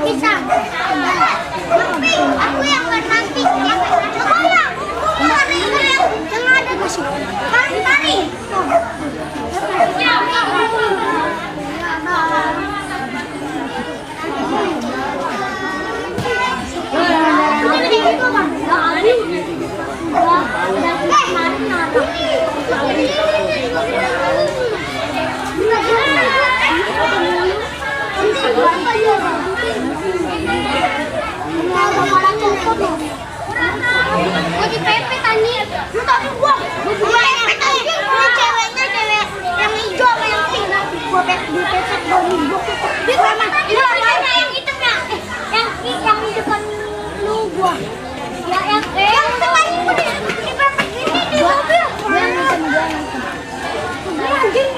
pisang. Aku yang warna pink ya. Aku yang ada kasih. Tari. Gua dipepet tadi. Lu tak gua. Gua pepet aja. Ini ceweknya cewek yang hijau sama yang pink. Gua dipepet gua. Dia sama. Itu apa yang hitamnya? Yang di depan lu gua. Ya yang tadi gua dipepet gini di mobil. Gua yang hitam. Gua anjing.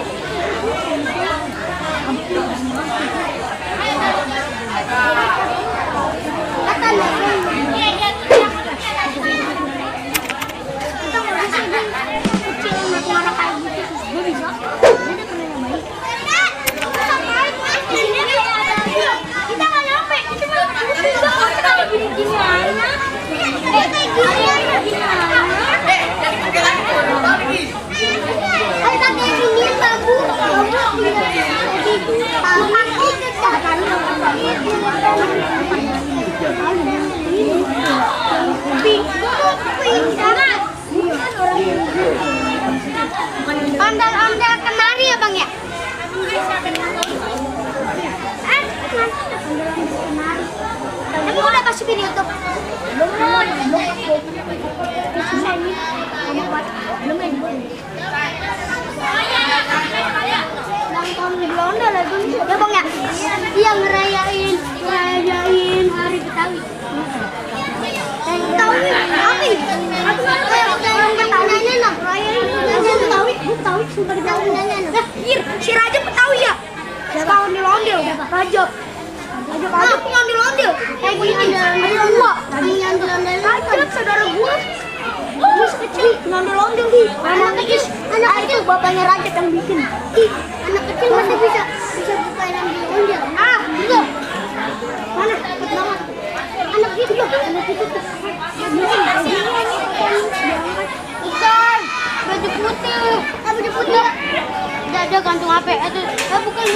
Ondel-ondel kenari ya bang ya? Emang udah masukin YouTube? Tahun ondel ya bang ya? Iya ngerayain hari Betawi. Betawi apa? Aku nanya nak rayain Betawi sumpah di tahun nanya. Si Raja Betawi ya? Tahun di ondel Raja aku ngambil ondel kayak gini ada dua ada saudara gua masih kecil ngambil ondel di anak kecil bapaknya Raja yang bikin anak kecil masih bisa buka ngambil ondel iya mana cepet banget anak itu ikan baju putih ada gantung HP itu bukan